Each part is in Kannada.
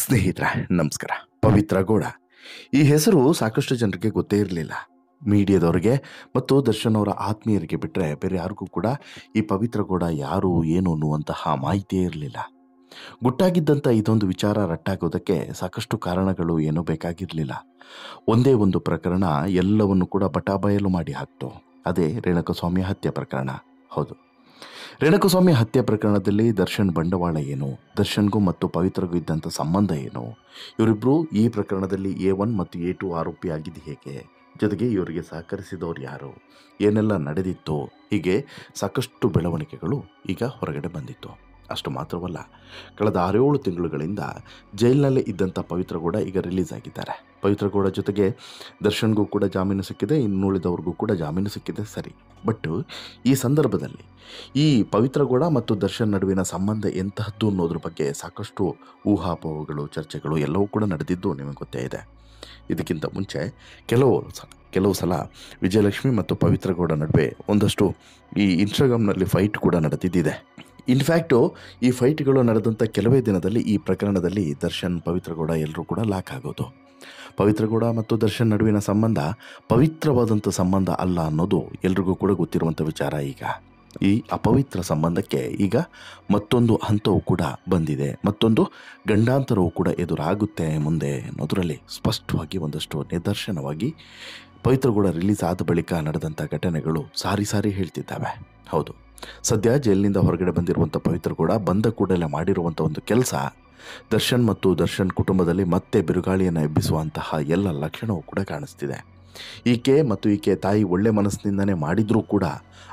ಸ್ನೇಹಿತರೆ ನಮಸ್ಕಾರ. ಪವಿತ್ರ ಗೌಡ ಈ ಹೆಸರು ಸಾಕಷ್ಟು ಜನರಿಗೆ ಗೊತ್ತೇ ಇರಲಿಲ್ಲ. ಮೀಡಿಯಾದವರಿಗೆ ಮತ್ತು ದರ್ಶನ್ ಅವರ ಆತ್ಮೀಯರಿಗೆ ಬಿಟ್ಟರೆ ಬೇರೆ ಯಾರಿಗೂ ಕೂಡ ಈ ಪವಿತ್ರ ಗೌಡ ಯಾರು ಏನು ಅನ್ನುವಂತಹ ಮಾಹಿತಿಯೇ ಇರಲಿಲ್ಲ. ಗುಟ್ಟಾಗಿದ್ದಂಥ ಇದೊಂದು ವಿಚಾರ ರಟ್ಟಾಗೋದಕ್ಕೆ ಸಾಕಷ್ಟು ಕಾರಣಗಳು ಏನೂ ಬೇಕಾಗಿರಲಿಲ್ಲ. ಒಂದೇ ಒಂದು ಪ್ರಕರಣ ಎಲ್ಲವನ್ನು ಕೂಡ ಬಟಾಬಯಲು ಮಾಡಿ ಹಾಕ್ತು. ಅದೇ ರೇಣುಕಸ್ವಾಮಿ ಹತ್ಯೆ ಪ್ರಕರಣ. ಹೌದು, ರೇಣುಕಸ್ವಾಮಿ ಹತ್ಯೆ ಪ್ರಕರಣದಲ್ಲಿ ದರ್ಶನ್ ಬಂಡವಾಳ ಏನು, ದರ್ಶನ್ಗೂ ಮತ್ತು ಪವಿತ್ರಗೂ ಇದ್ದಂಥ ಸಂಬಂಧ ಏನು, ಇವರಿಬ್ಬರು ಈ ಪ್ರಕರಣದಲ್ಲಿ A1 ಮತ್ತು A2 ಆರೋಪಿ ಆಗಿದ್ದು ಹೇಗೆ, ಜೊತೆಗೆ ಇವರಿಗೆ ಸಹಕರಿಸಿದವರು ಯಾರು, ಏನೆಲ್ಲ ನಡೆದಿತ್ತು, ಹೀಗೆ ಸಾಕಷ್ಟು ಬೆಳವಣಿಗೆಗಳು ಈಗ ಹೊರಗಡೆ ಬಂದಿತ್ತು. ಅಷ್ಟು ಮಾತ್ರವಲ್ಲ, ಕಳೆದ 6-7 ತಿಂಗಳುಗಳಿಂದ ಜೈಲಿನಲ್ಲೇ ಇದ್ದಂಥ ಪವಿತ್ರಗೌಡ ಈಗ ರಿಲೀಸ್ ಆಗಿದ್ದಾರೆ. ಪವಿತ್ರಗೌಡ ಜೊತೆಗೆ ದರ್ಶನ್ಗೂ ಕೂಡ ಜಾಮೀನು ಸಿಕ್ಕಿದೆ, ಇನ್ನುಳಿದವ್ರಿಗೂ ಕೂಡ ಜಾಮೀನು ಸಿಕ್ಕಿದೆ. ಸರಿ, ಬಟ್ ಈ ಸಂದರ್ಭದಲ್ಲಿ ಈ ಪವಿತ್ರಗೌಡ ಮತ್ತು ದರ್ಶನ್ ನಡುವಿನ ಸಂಬಂಧ ಎಂತಹದ್ದು ಅನ್ನೋದ್ರ ಬಗ್ಗೆ ಸಾಕಷ್ಟು ಊಹಾಪೋಹಗಳು, ಚರ್ಚೆಗಳು ಎಲ್ಲವೂ ಕೂಡ ನಡೆದಿದ್ದು ನಿಮಗೆ ಗೊತ್ತೇ ಇದೆ. ಇದಕ್ಕಿಂತ ಮುಂಚೆ ಕೆಲವು ಸಲ ವಿಜಯಲಕ್ಷ್ಮಿ ಮತ್ತು ಪವಿತ್ರಗೌಡ ನಡುವೆ ಒಂದಷ್ಟು ಈ ಇನ್ಸ್ಟಾಗ್ರಾಮ್ನಲ್ಲಿ ಫೈಟ್ ಕೂಡ ನಡೆದಿದ್ದಿದೆ. ಇನ್ಫ್ಯಾಕ್ಟು ಈ ಫೈಟ್ಗಳು ನಡೆದಂಥ ಕೆಲವೇ ದಿನದಲ್ಲಿ ಈ ಪ್ರಕರಣದಲ್ಲಿ ದರ್ಶನ್, ಪವಿತ್ರಗೌಡ ಎಲ್ಲರೂ ಕೂಡ ಲಾಕ್ ಆಗೋದು. ಪವಿತ್ರಗೌಡ ಮತ್ತು ದರ್ಶನ್ ನಡುವಿನ ಸಂಬಂಧ ಪವಿತ್ರವಾದಂಥ ಸಂಬಂಧ ಅಲ್ಲ ಅನ್ನೋದು ಎಲ್ರಿಗೂ ಕೂಡ ಗೊತ್ತಿರುವಂಥ ವಿಚಾರ. ಈಗ ಈ ಅಪವಿತ್ರ ಸಂಬಂಧಕ್ಕೆ ಈಗ ಮತ್ತೊಂದು ಹಂತವೂ ಕೂಡ ಬಂದಿದೆ, ಮತ್ತೊಂದು ಗಂಡಾಂತರವೂ ಕೂಡ ಎದುರಾಗುತ್ತೆ ಮುಂದೆ ಅನ್ನೋದರಲ್ಲಿ ಸ್ಪಷ್ಟವಾಗಿ ಒಂದಷ್ಟು ನಿದರ್ಶನವಾಗಿ ಪವಿತ್ರಗೌಡ ರಿಲೀಸ್ ಆದ ಬಳಿಕ ನಡೆದಂಥ ಘಟನೆಗಳು ಸಾರಿ ಹೇಳ್ತಿದ್ದಾವೆ. ಹೌದು, ಸದ್ಯ ಜೈಲಿನಿಂದ ಹೊರಗಡೆ ಬಂದಿರುವಂಥ ಪವಿತ್ರಗೌಡ ಬಂದ ಕೂಡಲೇ ಮಾಡಿರುವಂಥ ಒಂದು ಕೆಲಸ ದರ್ಶನ್ ಮತ್ತು ದರ್ಶನ್ ಕುಟುಂಬದಲ್ಲಿ ಮತ್ತೆ ಬಿರುಗಾಳಿಯನ್ನು ಎಬ್ಬಿಸುವಂತಹ ಎಲ್ಲ ಲಕ್ಷಣವೂ ಕೂಡ ಕಾಣಿಸ್ತಿದೆ. ಈಕೆ ತಾಯಿ ಒಳ್ಳೆ ಮನಸ್ಸಿನಿಂದನೇ ಮಾಡಿದರೂ ಕೂಡ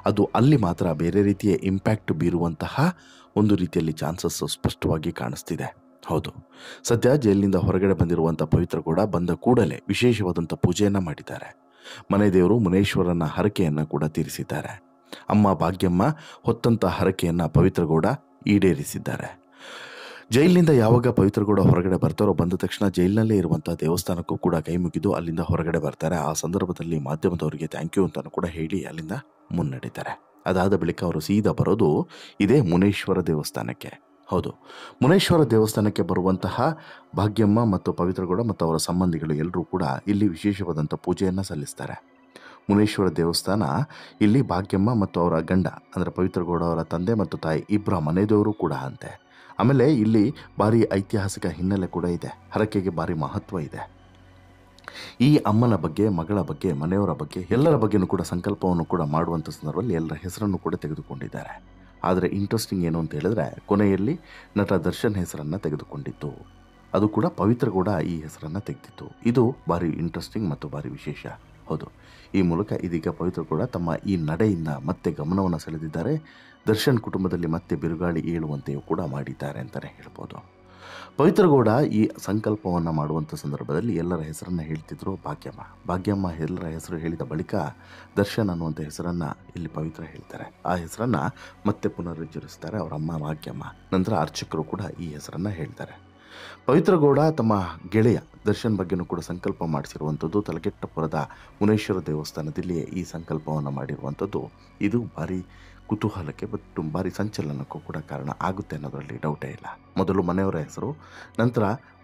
ಅದು ಅಲ್ಲಿ ಮಾತ್ರ ಬೇರೆ ರೀತಿಯ ಇಂಪ್ಯಾಕ್ಟ್ ಬೀರುವಂತಹ ಒಂದು ರೀತಿಯಲ್ಲಿ ಚಾನ್ಸಸ್ ಸ್ಪಷ್ಟವಾಗಿ ಕಾಣಿಸ್ತಿದೆ. ಹೌದು, ಸದ್ಯ ಜೈಲಿನಿಂದ ಹೊರಗಡೆ ಬಂದಿರುವಂಥ ಪವಿತ್ರಗೌಡ ಬಂದ ಕೂಡಲೇ ವಿಶೇಷವಾದಂಥ ಪೂಜೆಯನ್ನು ಮಾಡಿದ್ದಾರೆ. ಮನೆ ದೇವರು ಮುನೇಶ್ವರನ ಹರಕೆಯನ್ನು ಕೂಡ ತೀರಿಸಿದ್ದಾರೆ. ಅಮ್ಮ ಭಾಗ್ಯಮ್ಮ ಹೊತ್ತಂಥ ಹರಕೆಯನ್ನು ಪವಿತ್ರಗೌಡ ಈಡೇರಿಸಿದ್ದಾರೆ. ಜೈಲಿನಿಂದ ಯಾವಾಗ ಪವಿತ್ರಗೌಡ ಹೊರಗಡೆ ಬರ್ತಾರೋ, ಬಂದ ತಕ್ಷಣ ಜೈಲಿನಲ್ಲೇ ಇರುವಂಥ ದೇವಸ್ಥಾನಕ್ಕೂ ಕೂಡ ಕೈ ಮುಗಿದು ಅಲ್ಲಿಂದ ಹೊರಗಡೆ ಬರ್ತಾರೆ. ಆ ಸಂದರ್ಭದಲ್ಲಿ ಮಾಧ್ಯಮದವರಿಗೆ ಥ್ಯಾಂಕ್ ಯು ಅಂತಲೂ ಕೂಡ ಹೇಳಿ ಅಲ್ಲಿಂದ ಮುನ್ನಡೀತಾರೆ. ಅದಾದ ಬಳಿಕ ಅವರು ಸೀದಾ ಬರೋದು ಇದೇ ಮುನೇಶ್ವರ ದೇವಸ್ಥಾನಕ್ಕೆ. ಹೌದು, ಮುನೇಶ್ವರ ದೇವಸ್ಥಾನಕ್ಕೆ ಬರುವಂತಹ ಭಾಗ್ಯಮ್ಮ ಮತ್ತು ಪವಿತ್ರಗೌಡ ಮತ್ತು ಅವರ ಸಂಬಂಧಿಗಳು ಎಲ್ಲರೂ ಕೂಡ ಇಲ್ಲಿ ವಿಶೇಷವಾದಂಥ ಪೂಜೆಯನ್ನು ಸಲ್ಲಿಸ್ತಾರೆ. ಮುನೇಶ್ವರ ದೇವಸ್ಥಾನ ಇಲ್ಲಿ ಭಾಗ್ಯಮ್ಮ ಮತ್ತು ಅವರ ಗಂಡ ಅಂದರೆ ಪವಿತ್ರಗೌಡ ಅವರ ತಂದೆ ಮತ್ತು ತಾಯಿ ಇಬ್ಬರ ಮನೆದೇವರು ಕೂಡ ಅಂತೆ. ಆಮೇಲೆ ಇಲ್ಲಿ ಭಾರಿ ಐತಿಹಾಸಿಕ ಹಿನ್ನೆಲೆ ಕೂಡ ಇದೆ, ಹರಕೆಗೆ ಭಾರಿ ಮಹತ್ವ ಇದೆ. ಈ ಅಮ್ಮನ ಬಗ್ಗೆ, ಮಗಳ ಬಗ್ಗೆ, ಮನೆಯವರ ಬಗ್ಗೆ ಎಲ್ಲರ ಬಗ್ಗೆನೂ ಕೂಡ ಸಂಕಲ್ಪವನ್ನು ಕೂಡ ಮಾಡುವಂಥ ಸಂದರ್ಭದಲ್ಲಿ ಎಲ್ಲರ ಹೆಸರನ್ನು ಕೂಡ ತೆಗೆದುಕೊಂಡಿದ್ದಾರೆ. ಆದರೆ ಇಂಟ್ರೆಸ್ಟಿಂಗ್ ಏನು ಅಂತ ಹೇಳಿದ್ರೆ, ಕೊನೆಯಲ್ಲಿ ನಟ ದರ್ಶನ್ ಹೆಸರನ್ನು ತೆಗೆದುಕೊಂಡಿತ್ತು. ಅದು ಕೂಡ ಪವಿತ್ರಗೌಡ ಈ ಹೆಸರನ್ನು ತೆಗೆದಿತ್ತು. ಇದು ಭಾರಿ ಇಂಟ್ರೆಸ್ಟಿಂಗ್ ಮತ್ತು ಭಾರಿ ವಿಶೇಷ. ಹೌದು, ಈ ಮೂಲಕ ಇದೀಗ ಪವಿತ್ರಗೌಡ ತಮ್ಮ ಈ ನಡೆಯಿಂದ ಮತ್ತೆ ಗಮನವನ್ನು ಸೆಳೆದಿದ್ದಾರೆ. ದರ್ಶನ್ ಕುಟುಂಬದಲ್ಲಿ ಮತ್ತೆ ಬಿರುಗಾಳಿ ಏಳುವಂತೆಯೂ ಕೂಡ ಮಾಡಿದ್ದಾರೆ ಅಂತಲೇ ಹೇಳ್ಬೋದು. ಪವಿತ್ರಗೌಡ ಈ ಸಂಕಲ್ಪವನ್ನು ಮಾಡುವಂಥ ಸಂದರ್ಭದಲ್ಲಿ ಎಲ್ಲರ ಹೆಸರನ್ನು ಹೇಳ್ತಿದ್ರು ಭಾಗ್ಯಮ್ಮ ಎಲ್ಲರ ಹೆಸರು ಹೇಳಿದ ಬಳಿಕ ದರ್ಶನ್ ಅನ್ನುವಂಥ ಹೆಸರನ್ನು ಇಲ್ಲಿ ಪವಿತ್ರ ಹೇಳ್ತಾರೆ. ಆ ಹೆಸರನ್ನು ಮತ್ತೆ ಪುನರುಚ್ಚರಿಸ್ತಾರೆ ಅವರ ಅಮ್ಮ ಭಾಗ್ಯಮ್ಮ. ನಂತರ ಅರ್ಚಕರು ಕೂಡ ಈ ಹೆಸರನ್ನು ಹೇಳ್ತಾರೆ. ಪವಿತ್ರಗೌಡ ತಮ್ಮ ಗೆಳೆಯ ದರ್ಶನ್ ಬಗ್ಗೆನೂ ಕೂಡ ಸಂಕಲ್ಪ ಮಾಡಿಸಿರುವಂಥದ್ದು ತಲಗೆಟ್ಟಪುರದ ಮುನೇಶ್ವರ ದೇವಸ್ಥಾನದಲ್ಲಿ ಈ ಸಂಕಲ್ಪವನ್ನು ಮಾಡಿರುವಂಥದ್ದು. ಇದು ಭಾರಿ ಕುತೂಹಲಕ್ಕೆ ಮತ್ತು ಭಾರಿ ಸಂಚಲನಕ್ಕೂ ಕೂಡ ಕಾರಣ ಆಗುತ್ತೆ ಅನ್ನೋದರಲ್ಲಿ ಡೌಟೇ ಇಲ್ಲ. ಮೊದಲು ಮನೆಯವರ ಹೆಸರು, ನಂತರ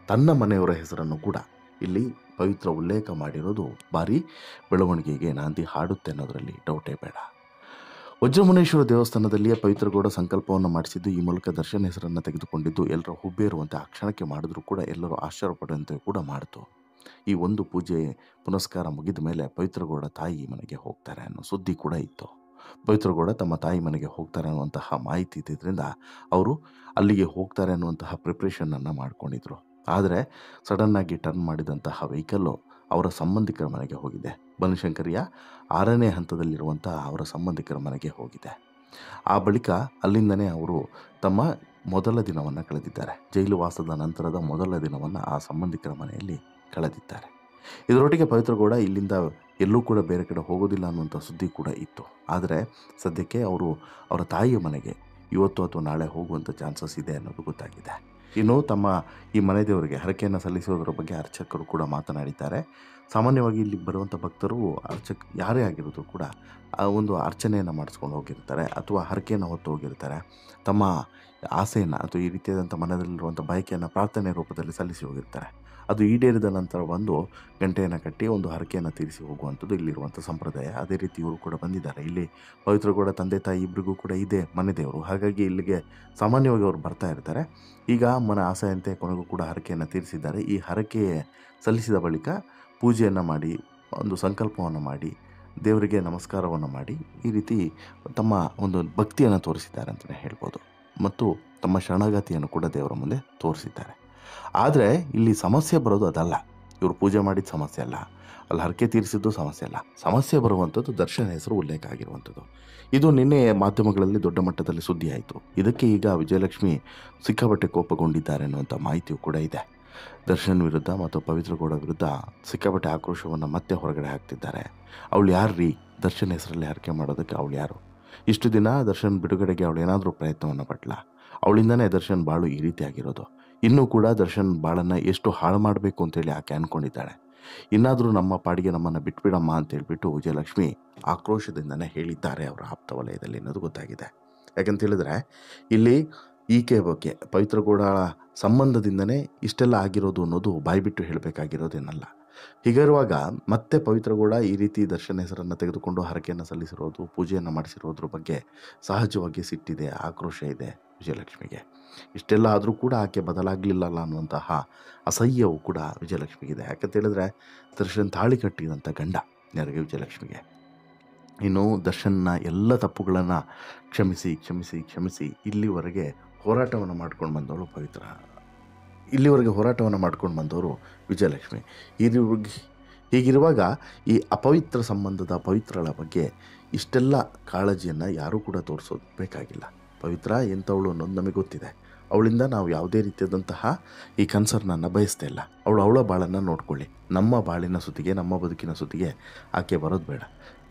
ತನ್ನ ಮನೆಯವರ ಹೆಸರನ್ನು ಕೂಡ ಇಲ್ಲಿ ಪವಿತ್ರ ಉಲ್ಲೇಖ ಮಾಡಿರೋದು ಭಾರಿ ಬೆಳವಣಿಗೆಗೆ ನಾಂದಿ ಹಾಡುತ್ತೆ ಅನ್ನೋದರಲ್ಲಿ ಡೌಟೇ ಬೇಡ. ವಜ್ರಮುನೇಶ್ವರ ದೇವಸ್ಥಾನದಲ್ಲಿಯೇ ಪವಿತ್ರಗೌಡ ಸಂಕಲ್ಪವನ್ನು ಮಾಡಿಸಿದ್ದು, ಈ ಮೂಲಕ ದರ್ಶನ್ ಹೆಸರನ್ನು ತೆಗೆದುಕೊಂಡಿದ್ದು ಎಲ್ಲರೂ ಹುಬ್ಬೇರುವಂತೆ ಆ ಕ್ಷಣಕ್ಕೆ ಮಾಡಿದ್ರೂ ಕೂಡ ಎಲ್ಲರೂ ಆಶ್ಚರ್ಯಪಡುವಂತೆ ಕೂಡ ಮಾಡಿತು. ಈ ಒಂದು ಪೂಜೆ ಪುನಸ್ಕಾರ ಮುಗಿದ ಮೇಲೆ ಪವಿತ್ರಗೌಡ ತಾಯಿ ಮನೆಗೆ ಹೋಗ್ತಾರೆ ಅನ್ನೋ ಸುದ್ದಿ ಕೂಡ ಇತ್ತು. ಪವಿತ್ರಗೌಡ ತಮ್ಮ ತಾಯಿ ಮನೆಗೆ ಹೋಗ್ತಾರೆ ಅನ್ನುವಂತಹ ಮಾಹಿತಿ ಇದ್ದಿದ್ದರಿಂದ ಅವರು ಅಲ್ಲಿಗೆ ಹೋಗ್ತಾರೆ ಅನ್ನುವಂತಹ ಪ್ರಿಪ್ರೇಷನನ್ನು ಮಾಡ್ಕೊಂಡಿದ್ರು. ಆದರೆ ಸಡನ್ನಾಗಿ ಟರ್ನ್ ಮಾಡಿದಂತಹ ವೆಹಿಕಲ್ಲು ಅವರ ಸಂಬಂಧಿಕರ ಮನೆಗೆ ಹೋಗಿದೆ. ಬನಶಂಕರಿಯ 6ನೇ ಹಂತದಲ್ಲಿರುವಂಥ ಅವರ ಸಂಬಂಧಿಕರ ಮನೆಗೆ ಹೋಗಿದೆ. ಆ ಬಳಿಕ ಅಲ್ಲಿಂದನೇ ಅವರು ತಮ್ಮ ಮೊದಲ ದಿನವನ್ನು ಕಳೆದಿದ್ದಾರೆ. ಜೈಲು ವಾಸದ ನಂತರದ ಮೊದಲ ದಿನವನ್ನು ಆ ಸಂಬಂಧಿಕರ ಮನೆಯಲ್ಲಿ ಕಳೆದಿದ್ದಾರೆ. ಇದರೊಟ್ಟಿಗೆ ಪವಿತ್ರಗೌಡ ಇಲ್ಲಿಂದ ಎಲ್ಲೂ ಕೂಡ ಬೇರೆ ಕಡೆ ಹೋಗೋದಿಲ್ಲ ಅನ್ನುವಂಥ ಸುದ್ದಿ ಕೂಡ ಇತ್ತು. ಆದರೆ ಸದ್ಯಕ್ಕೆ ಅವರು ಅವರ ತಾಯಿಯ ಮನೆಗೆ ಇವತ್ತು ಅಥವಾ ನಾಳೆ ಹೋಗುವಂಥ ಚಾನ್ಸಸ್ ಇದೆ ಅನ್ನೋದು ಗೊತ್ತಾಗಿದೆ. ಇನ್ನು ತಮ್ಮ ಈ ಮನೆ ದೇವರಿಗೆ ಹರಕೆಯನ್ನು ಸಲ್ಲಿಸೋದ್ರ ಬಗ್ಗೆ ಅರ್ಚಕರು ಕೂಡ ಮಾತನಾಡಿದ್ದಾರೆ. ಸಾಮಾನ್ಯವಾಗಿ ಇಲ್ಲಿ ಬರುವಂಥ ಭಕ್ತರು ಯಾರೇ ಆಗಿರೋದು ಕೂಡ ಒಂದು ಅರ್ಚನೆಯನ್ನು ಮಾಡಿಸ್ಕೊಂಡು ಹೋಗಿರ್ತಾರೆ ಅಥವಾ ಹರಕೆಯನ್ನು ಹೊತ್ತು ಹೋಗಿರ್ತಾರೆ. ತಮ್ಮ ಆಸೆಯನ್ನು ಅಥವಾ ಈ ರೀತಿಯಾದಂಥ ಮನದಲ್ಲಿರುವಂಥ ಬಯಕೆಯನ್ನು ಪ್ರಾರ್ಥನೆ ರೂಪದಲ್ಲಿ ಸಲ್ಲಿಸಿ ಹೋಗಿರ್ತಾರೆ. ಅದು ಈಡೇರಿದ ನಂತರ ಬಂದು ಗಂಟೆಯನ್ನು ಕಟ್ಟಿ ಒಂದು ಹರಕೆಯನ್ನು ತೀರಿಸಿ ಹೋಗುವಂಥದ್ದು ಇಲ್ಲಿರುವಂಥ ಸಂಪ್ರದಾಯ. ಅದೇ ರೀತಿ ಇವರು ಕೂಡ ಬಂದಿದ್ದಾರೆ. ಇಲ್ಲಿ ಪವಿತ್ರಗೌಡ ತಂದೆ ತಾಯಿ ಇಬ್ಬರಿಗೂ ಕೂಡ ಇದೆ ಮನೆ ದೇವರು. ಹಾಗಾಗಿ ಇಲ್ಲಿಗೆ ಸಾಮಾನ್ಯವಾಗಿ ಅವರು ಬರ್ತಾ ಇರ್ತಾರೆ. ಈಗ ಅಮ್ಮನ ಆಸೆಯಂತೆ ಕೊನೆಗೂ ಕೂಡ ಹರಕೆಯನ್ನು ತೀರಿಸಿದ್ದಾರೆ. ಈ ಹರಕೆ ಸಲ್ಲಿಸಿದ ಬಳಿಕ ಪೂಜೆಯನ್ನು ಮಾಡಿ, ಒಂದು ಸಂಕಲ್ಪವನ್ನು ಮಾಡಿ, ದೇವರಿಗೆ ನಮಸ್ಕಾರವನ್ನು ಮಾಡಿ, ಈ ರೀತಿ ತಮ್ಮ ಒಂದು ಭಕ್ತಿಯನ್ನು ತೋರಿಸಿದ್ದಾರೆ ಅಂತಲೇ ಹೇಳ್ಬೋದು. ಮತ್ತು ತಮ್ಮ ಶರಣಾಗತಿಯನ್ನು ಕೂಡ ದೇವರ ಮುಂದೆ ತೋರಿಸಿದ್ದಾರೆ. ಆದರೆ ಇಲ್ಲಿ ಸಮಸ್ಯೆ ಬರೋದು ಅದಲ್ಲ. ಇವರು ಪೂಜೆ ಮಾಡಿದ ಸಮಸ್ಯೆ ಅಲ್ಲ, ಅಲ್ಲಿ ಹರಕೆ ತೀರಿಸಿದ್ದು ಸಮಸ್ಯೆ ಅಲ್ಲ. ಸಮಸ್ಯೆ ಬರುವಂಥದ್ದು ದರ್ಶನ್ ಹೆಸರು ಉಲ್ಲೇಖ ಆಗಿರುವಂಥದ್ದು. ಇದು ನಿನ್ನೆ ಮಾಧ್ಯಮಗಳಲ್ಲಿ ದೊಡ್ಡ ಮಟ್ಟದಲ್ಲಿ ಸುದ್ದಿ ಆಯಿತು. ಇದಕ್ಕೆ ಈಗ ವಿಜಯಲಕ್ಷ್ಮಿ ಸಿಕ್ಕಾಪಟ್ಟೆ ಕೋಪಗೊಂಡಿದ್ದಾರೆ ಅನ್ನುವಂಥ ಮಾಹಿತಿಯೂ ಕೂಡ ಇದೆ. ದರ್ಶನ್ ವಿರುದ್ಧ ಮತ್ತು ಪವಿತ್ರಗೌಡ ವಿರುದ್ಧ ಸಿಕ್ಕಾಪಟ್ಟೆ ಆಕ್ರೋಶವನ್ನು ಮತ್ತೆ ಹೊರಗಡೆ ಹಾಕ್ತಿದ್ದಾರೆ. ಅವಳು ಯಾರು ರೀ ದರ್ಶನ್ ಹೆಸರಲ್ಲಿ ಹರಕೆ ಮಾಡೋದಕ್ಕೆ? ಅವಳು ಯಾರು? ಇಷ್ಟು ದಿನ ದರ್ಶನ್ ಬಿಡುಗಡೆಗೆ ಅವಳು ಏನಾದರೂ ಪ್ರಯತ್ನವನ್ನು ಪಟ್ಲ? ಅವಳಿಂದನೇ ದರ್ಶನ್ ಬಾಳು ಈ ರೀತಿ ಆಗಿರೋದು. ಇನ್ನೂ ಕೂಡ ದರ್ಶನ್ ಬಾಳನ್ನು ಎಷ್ಟು ಹಾಳು ಮಾಡಬೇಕು ಅಂತೇಳಿ ಆಕೆ ಅಂದ್ಕೊಂಡಿದ್ದಾಳೆ. ಇನ್ನಾದರೂ ನಮ್ಮ ಪಾಡಿಗೆ ನಮ್ಮನ್ನು ಬಿಟ್ಬಿಡಮ್ಮ ಅಂತೇಳ್ಬಿಟ್ಟು ವಿಜಯಲಕ್ಷ್ಮಿ ಆಕ್ರೋಶದಿಂದನೇ ಹೇಳಿದ್ದಾರೆ ಅವರ ಆಪ್ತ ವಲಯದಲ್ಲಿ ಅನ್ನೋದು ಗೊತ್ತಾಗಿದೆ. ಯಾಕಂತ ಹೇಳಿದ್ರೆ ಇಲ್ಲಿ ಈಕೆ ಬಗ್ಗೆ ಪವಿತ್ರಗೌಡ ಸಂಬಂಧದಿಂದನೇ ಇಷ್ಟೆಲ್ಲ ಆಗಿರೋದು ಅನ್ನೋದು ಬಾಯ್ಬಿಟ್ಟು ಹೇಳಬೇಕಾಗಿರೋದೇನಲ್ಲ. ಹೀಗಿರುವಾಗ ಮತ್ತೆ ಪವಿತ್ರಗೌಡ ಈ ರೀತಿ ದರ್ಶನ್ ಹೆಸರನ್ನು ತೆಗೆದುಕೊಂಡು ಹರಕೆಯನ್ನು ಸಲ್ಲಿಸಿರೋದು, ಪೂಜೆಯನ್ನು ಮಾಡಿಸಿರೋದ್ರ ಬಗ್ಗೆ ಸಹಜವಾಗಿ ಸಿಟ್ಟಿದೆ, ಆಕ್ರೋಶ ಇದೆ ವಿಜಯಲಕ್ಷ್ಮಿಗೆ. ಇಷ್ಟೆಲ್ಲ ಆದರೂ ಕೂಡ ಆಕೆ ಬದಲಾಗಲಿಲ್ಲಲ್ಲ ಅನ್ನುವಂತಹ ಅಸಹ್ಯವು ಕೂಡ ವಿಜಯಲಕ್ಷ್ಮಿಗಿದೆ. ಯಾಕಂತ ಹೇಳಿದ್ರೆ ದರ್ಶನ್ ತಾಳಿ ಕಟ್ಟಿದಂಥ ಗಂಡ ಯಾರಿಗೆ? ವಿಜಯಲಕ್ಷ್ಮಿಗೆ. ಇನ್ನು ದರ್ಶನ್ನ ಎಲ್ಲ ತಪ್ಪುಗಳನ್ನು ಕ್ಷಮಿಸಿ ಕ್ಷಮಿಸಿ ಕ್ಷಮಿಸಿ ಇಲ್ಲಿವರೆಗೆ ಹೋರಾಟವನ್ನು ಮಾಡ್ಕೊಂಡು ಬಂದವಳು ಪವಿತ್ರ. ಇಲ್ಲಿವರೆಗೆ ಹೋರಾಟವನ್ನು ಮಾಡ್ಕೊಂಡು ಬಂದವರು ವಿಜಯಲಕ್ಷ್ಮಿ. ಹೀಗಿರುವಾಗ ಈ ಅಪವಿತ್ರ ಸಂಬಂಧದ ಪವಿತ್ರಳ ಬಗ್ಗೆ ಇಷ್ಟೆಲ್ಲ ಕಾಳಜಿಯನ್ನು ಯಾರೂ ಕೂಡ ತೋರಿಸೋದು ಬೇಕಾಗಿಲ್ಲ. ಪವಿತ್ರ ಎಂಥವಳು ಅನ್ನೋದು ನಮಗೆ ಗೊತ್ತಿದೆ. ಅವಳಿಂದ ನಾವು ಯಾವುದೇ ರೀತಿಯಾದಂತಹ ಈ ಕನ್ಸರ್ನನ್ನು ಬಯಸ್ತಾ ಇಲ್ಲ. ಅವಳ ಬಾಳನ್ನು ನೋಡ್ಕೊಳ್ಳಿ. ನಮ್ಮ ಬಾಳಿನ ಸುತ್ತಿಗೆ, ನಮ್ಮ ಬದುಕಿನ ಸುತ್ತಿಗೆ ಆಕೆ ಬರೋದು ಬೇಡ.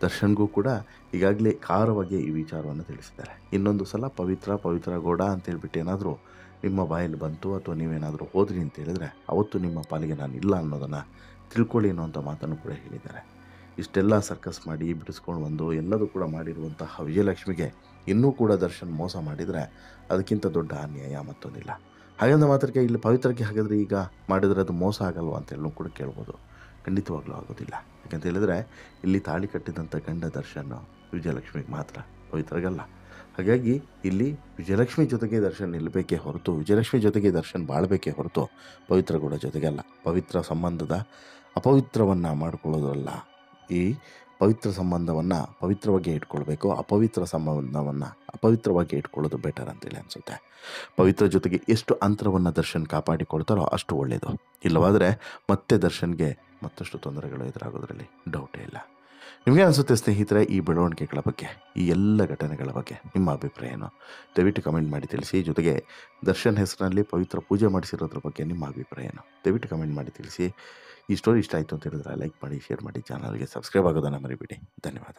ದರ್ಶನ್ಗೂ ಕೂಡ ಈಗಾಗಲೇ ಖಾರವಾಗಿ ಈ ವಿಚಾರವನ್ನು ತಿಳಿಸಿದ್ದಾರೆ. ಇನ್ನೊಂದು ಸಲ ಪವಿತ್ರಗೌಡ ಅಂತೇಳ್ಬಿಟ್ಟು ಏನಾದರೂ ನಿಮ್ಮ ಬಾಯಲ್ಲಿ ಬಂತು ಅಥವಾ ನೀವೇನಾದರೂ ಹೋದ್ರಿ ಅಂತ ಹೇಳಿದ್ರೆ ಅವತ್ತು ನಿಮ್ಮ ಪಾಲಿಗೆ ನಾನು ಇಲ್ಲ ಅನ್ನೋದನ್ನು ತಿಳ್ಕೊಳ್ಳಿ ಅನ್ನೋಂಥ ಮಾತನ್ನು ಕೂಡ ಹೇಳಿದ್ದಾರೆ. ಇಷ್ಟೆಲ್ಲ ಸರ್ಕಸ್ ಮಾಡಿ ಬಿಡಿಸ್ಕೊಂಡು ಬಂದು ಎಲ್ಲದೂ ಕೂಡ ಮಾಡಿರುವಂತಹ ವಿಜಯಲಕ್ಷ್ಮಿಗೆ ಇನ್ನೂ ಕೂಡ ದರ್ಶನ್ ಮೋಸ ಮಾಡಿದರೆ ಅದಕ್ಕಿಂತ ದೊಡ್ಡ ಅನ್ಯಾಯ ಮತ್ತೊಂದಿಲ್ಲ. ಹಾಗಂದ ಮಾತ್ರಕ್ಕೆ ಇಲ್ಲಿ ಪವಿತ್ರಕ್ಕೆ ಹಾಗಾದರೆ ಈಗ ಮಾಡಿದರೆ ಅದು ಮೋಸ ಆಗಲ್ವ ಅಂತೇಳಿ ಕೂಡ ಕೇಳ್ಬೋದು. ಖಂಡಿತವಾಗ್ಲೂ ಆಗೋದಿಲ್ಲ. ಯಾಕಂತ ಹೇಳಿದ್ರೆ ಇಲ್ಲಿ ತಾಳಿ ಕಟ್ಟಿದಂಥ ಗಂಡ ದರ್ಶನ್ ವಿಜಯಲಕ್ಷ್ಮಿಗೆ ಮಾತ್ರ, ಪವಿತ್ರಗಲ್ಲ. ಹಾಗಾಗಿ ಇಲ್ಲಿ ವಿಜಯಲಕ್ಷ್ಮಿ ಜೊತೆಗೆ ದರ್ಶನ್ ನಿಲ್ಲಬೇಕೇ ಹೊರತು, ವಿಜಯಲಕ್ಷ್ಮಿ ಜೊತೆಗೆ ದರ್ಶನ್ ಬಾಳಬೇಕೇ ಹೊರತು ಪವಿತ್ರಗೌಡ ಜೊತೆಗಲ್ಲ. ಪವಿತ್ರ ಸಂಬಂಧದ ಅಪವಿತ್ರವನ್ನು ಮಾಡಿಕೊಳ್ಳೋದಲ್ಲ. ಈ ಪವಿತ್ರ ಸಂಬಂಧವನ್ನು ಪವಿತ್ರವಾಗಿ ಇಟ್ಕೊಳ್ಬೇಕು, ಅಪವಿತ್ರ ಸಂಬಂಧವನ್ನು ಅಪವಿತ್ರವಾಗಿ ಇಟ್ಕೊಳ್ಳೋದು ಬೆಟರ್ ಅಂತೇಳಿ ಅನಿಸುತ್ತೆ. ಪವಿತ್ರ ಜೊತೆಗೆ ಎಷ್ಟು ಅಂತರವನ್ನು ದರ್ಶನ್ ಕಾಪಾಡಿಕೊಳ್ತಾರೋ ಅಷ್ಟು ಒಳ್ಳೆಯದು. ಇಲ್ಲವಾದರೆ ಮತ್ತೆ ದರ್ಶನ್ಗೆ ಮತ್ತಷ್ಟು ತೊಂದರೆಗಳು ಎದುರಾಗೋದ್ರಲ್ಲಿ ಡೌಟೇ ಇಲ್ಲ. ನಿಮಗೆ ಅನಿಸುತ್ತೆ ಸ್ನೇಹಿತರೆ ಈ ಬೆಳವಣಿಗೆಗಳ ಬಗ್ಗೆ, ಈ ಎಲ್ಲ ಘಟನೆಗಳ ಬಗ್ಗೆ ನಿಮ್ಮ ಅಭಿಪ್ರಾಯ ಏನು? ದಯವಿಟ್ಟು ಕಮೆಂಟ್ ಮಾಡಿ ತಿಳಿಸಿ. ಜೊತೆಗೆ ದರ್ಶನ್ ಹೆಸರಿನಲ್ಲಿ ಪವಿತ್ರ ಪೂಜೆ ಮಾಡಿಸಿರೋದ್ರ ಬಗ್ಗೆ ನಿಮ್ಮ ಅಭಿಪ್ರಾಯ ಏನು? ದಯವಿಟ್ಟು ಕಮೆಂಟ್ ಮಾಡಿ ತಿಳಿಸಿ. ಈ ಸ್ಟೋರಿ ಇಷ್ಟ ಆಯಿತು ಅಂತ ಹೇಳಿದ್ರೆ ಲೈಕ್ ಮಾಡಿ, ಶೇರ್ ಮಾಡಿ, ಚಾನಲ್ಗೆ ಸಬ್ಸ್ಕ್ರೈಬ್ ಆಗೋದನ್ನು ಮರಿಬೇಡಿ. ಧನ್ಯವಾದ.